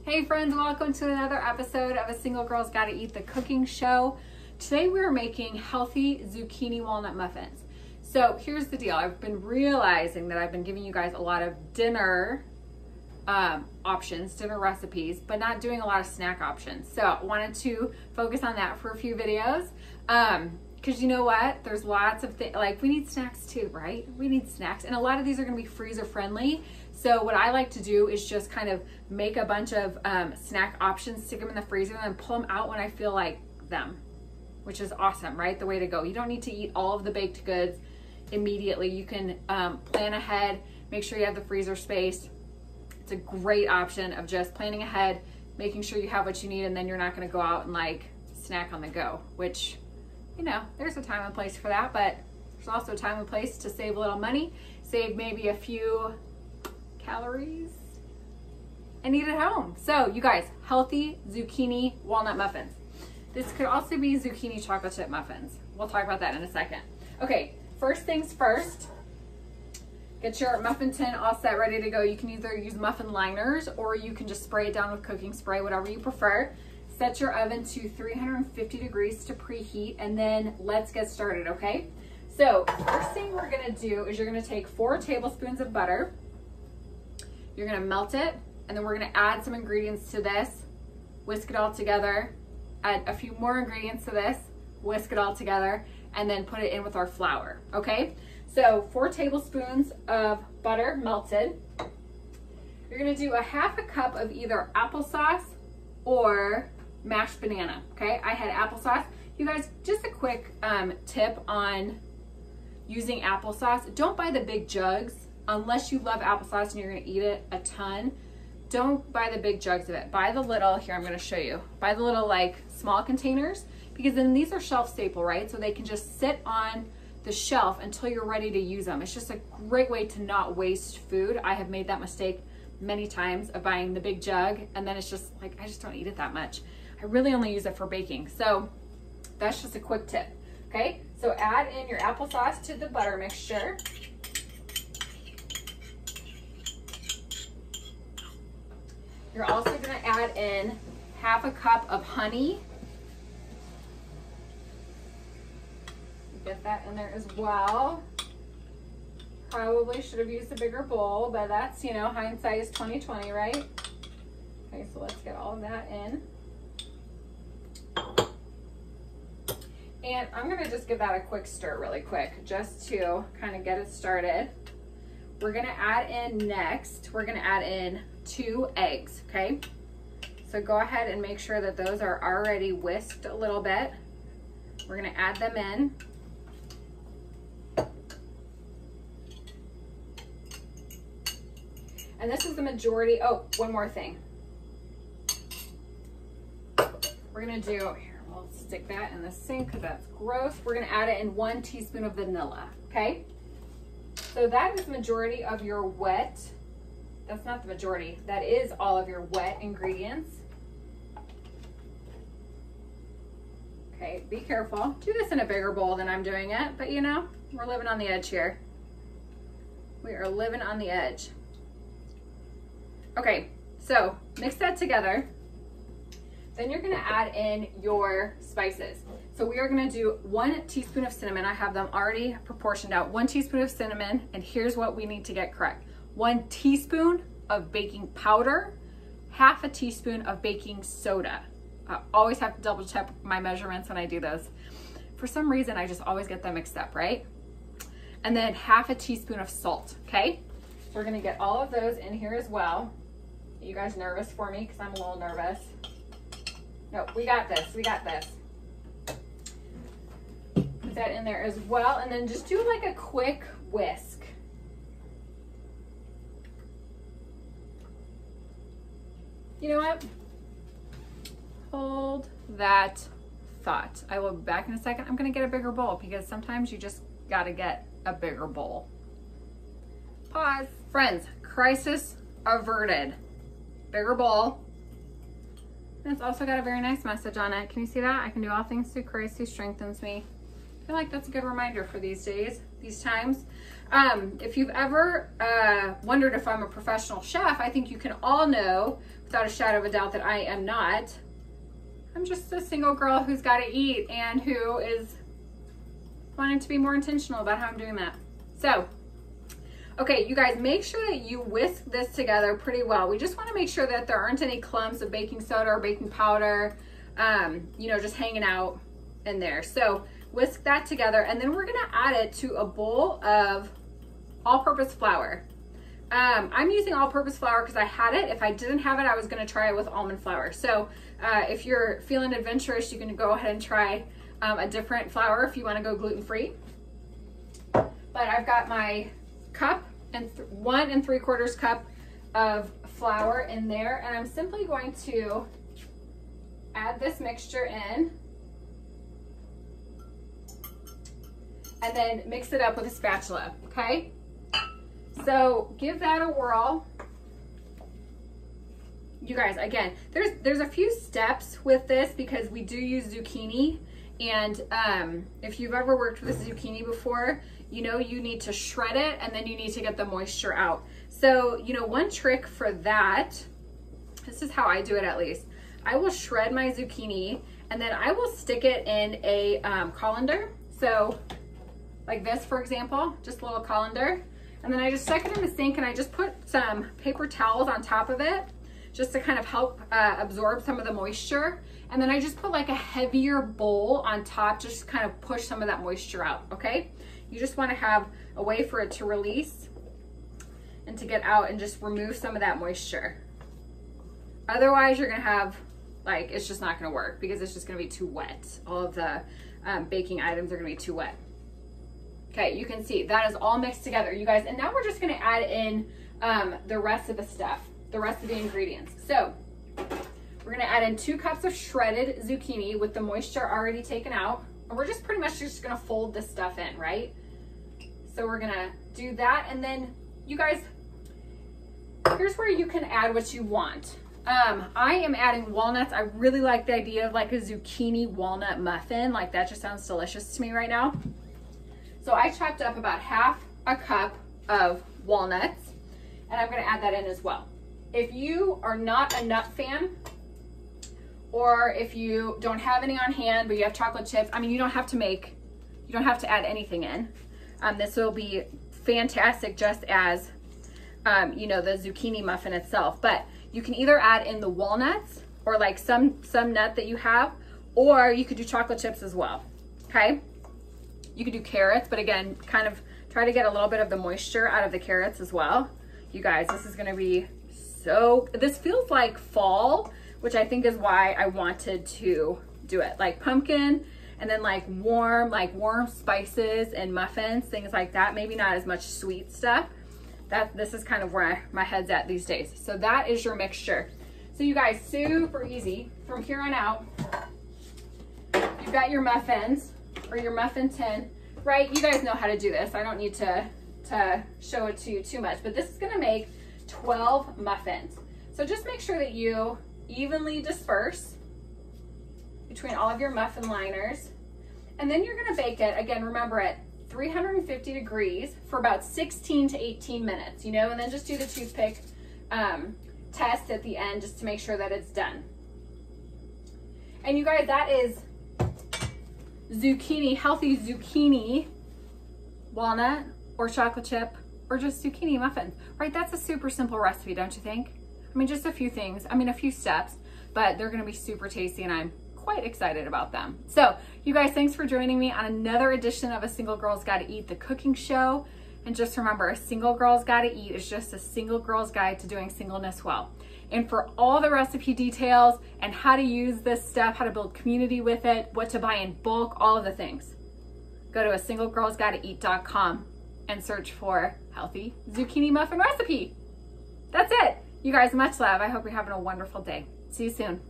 Hey friends, welcome to another episode of A Single Girl's Gotta Eat the Cooking Show. Today we're making healthy zucchini walnut muffins. So here's the deal. I've been realizing that I've been giving you guys a lot of dinner options, dinner recipes, but not doing a lot of snack options. So I wanted to focus on that for a few videos. Because you know what? There's lots of things, like we need snacks too, right? We need snacks. And a lot of these are gonna be freezer friendly. So what I like to do is just kind of make a bunch of snack options, stick them in the freezer, and then pull them out when I feel like them, which is awesome, right? The way to go. You don't need to eat all of the baked goods immediately. You can plan ahead, make sure you have the freezer space. It's a great option of just planning ahead, making sure you have what you need, and then you're not gonna go out and like snack on the go, which, you know, there's a time and place for that, but there's also a time and place to save a little money, save maybe a few calories, and eat at home. So you guys, healthy zucchini walnut muffins. This could also be zucchini chocolate chip muffins. We'll talk about that in a second. Okay, first things first, get your muffin tin all set, ready to go. You can either use muffin liners or you can just spray it down with cooking spray, whatever you prefer. Set your oven to 350 degrees to preheat, and then let's get started, okay? So first thing we're gonna do is you're gonna take 4 tablespoons of butter. You're gonna melt it, and then we're gonna add some ingredients to this, whisk it all together, add a few more ingredients to this, whisk it all together, and then put it in with our flour, okay? So 4 tablespoons of butter melted. You're gonna do a half a cup of either applesauce or mashed banana, okay? I had applesauce. You guys, just a quick tip on using applesauce. Don't buy the big jugs unless you love applesauce and you're gonna eat it a ton. Don't buy the big jugs of it. Buy the little, here I'm gonna show you. Buy the little like small containers, because then these are shelf staple, right? So they can just sit on the shelf until you're ready to use them. It's just a great way to not waste food. I have made that mistake many times of buying the big jug, and then it's just like, I just don't eat it that much. I really only use it for baking. So that's just a quick tip, okay? So add in your applesauce to the butter mixture. You're also gonna add in half a cup of honey. Get that in there as well. Probably should have used a bigger bowl, but that's, you know, hindsight is 20/20, right? Okay, so let's get all of that in. And I'm gonna just give that a quick stir really quick, just to kind of get it started. We're gonna add in next, we're gonna add in 2 eggs, okay? So go ahead and make sure that those are already whisked a little bit. We're gonna add them in. And this is the majority, oh, one more thing. We're gonna do, here, we'll stick that in the sink because that's gross. We're gonna add it in 1 teaspoon of vanilla, okay? So that is the majority of your wet, that's not the majority, that is all of your wet ingredients. Okay, be careful. Do this in a bigger bowl than I'm doing it, but you know, we're living on the edge here. We are living on the edge. Okay, so mix that together. Then you're gonna add in your spices. So we are gonna do 1 teaspoon of cinnamon. I have them already proportioned out. 1 teaspoon of cinnamon, and here's what we need to get correct. 1 teaspoon of baking powder, half a teaspoon of baking soda. I always have to double check my measurements when I do those. For some reason, I just always get them mixed up, right? And then half a teaspoon of salt, okay? We're gonna get all of those in here as well. Are you guys nervous for me? Because I'm a little nervous. No, we got this, we got this. Put that in there as well, and then just do like a quick whisk. You know what? Hold that thought. I will be back in a second. I'm gonna get a bigger bowl because sometimes you just gotta get a bigger bowl. Pause. Friends, crisis averted. Bigger bowl. And it's also got a very nice message on it. Can you see that? I can do all things through Christ who strengthens me. I feel like that's a good reminder for these days, these times. If you've ever wondered if I'm a professional chef, I think you can all know without a shadow of a doubt that I am not. I'm just a single girl who's got to eat and who is wanting to be more intentional about how I'm doing that. So, okay, you guys, make sure that you whisk this together pretty well. We just want to make sure that there aren't any clumps of baking soda or baking powder, you know, just hanging out in there. So whisk that together, and then we're gonna add it to a bowl of all-purpose flour. I'm using all-purpose flour because I had it. If I didn't have it, I was gonna try it with almond flour. So if you're feeling adventurous, you can go ahead and try a different flour if you wanna go gluten-free. But I've got my cup and 1 3/4 cup of flour in there, and I'm simply going to add this mixture in and then mix it up with a spatula, okay? So give that a whirl. You guys, again, there's a few steps with this because we do use zucchini, and if you've ever worked with zucchini before, you know you need to shred it and then you need to get the moisture out. So, you know, one trick for that, this is how I do it at least. I will shred my zucchini and then I will stick it in a colander. So like this, for example, just a little colander. And then I just stuck it in the sink and I just put some paper towels on top of it just to kind of help absorb some of the moisture. And then I just put like a heavier bowl on top just to kind of push some of that moisture out, okay? You just want to have a way for it to release and to get out and just remove some of that moisture. Otherwise, you're gonna have, like, it's just not gonna work because it's just gonna be too wet. All of the baking items are gonna be too wet. Okay, you can see that is all mixed together, you guys. And now we're just gonna add in the rest of the stuff, the rest of the ingredients. So we're gonna add in 2 cups of shredded zucchini with the moisture already taken out. And we're just pretty much just gonna fold this stuff in, right? So we're gonna do that. And then you guys, here's where you can add what you want. I am adding walnuts. I really like the idea of like a zucchini walnut muffin. Like that just sounds delicious to me right now. So I chopped up about 1/2 cup of walnuts and I'm gonna add that in as well. If you are not a nut fan, or if you don't have any on hand, but you have chocolate chips, I mean, you don't have to add anything in. This will be fantastic just as, you know, the zucchini muffin itself. But you can either add in the walnuts or like some nut that you have, or you could do chocolate chips as well, okay? You could do carrots, but again, kind of try to get a little bit of the moisture out of the carrots as well. You guys, this is gonna be so, this feels like fall, which I think is why I wanted to do it. Like pumpkin, and then like warm spices and muffins, things like that. Maybe not as much sweet stuff. This is kind of where my head's at these days. So that is your mixture. So you guys, super easy. From here on out, you've got your muffins or your muffin tin, right? You guys know how to do this. I don't need to show it to you too much, but this is gonna make 12 muffins. So just make sure that you evenly disperse between all of your muffin liners. And then you're gonna bake it, again, remember at 350 degrees for about 16 to 18 minutes, you know, and then just do the toothpick test at the end just to make sure that it's done. And you guys, that is zucchini, healthy zucchini, walnut, or chocolate chip, or just zucchini muffins, right? That's a super simple recipe, don't you think? I mean, just a few things, I mean, a few steps, but they're gonna be super tasty and I'm quite excited about them. So you guys, thanks for joining me on another edition of A Single Girl's Gotta Eat, the cooking show. And just remember, A Single Girl's Gotta Eat is just a single girl's guide to doing singleness well. And for all the recipe details and how to use this stuff, how to build community with it, what to buy in bulk, all of the things, go to asinglegirlsgottaeat.com and search for healthy zucchini muffin recipe. That's it. You guys, much love. I hope you're having a wonderful day. See you soon.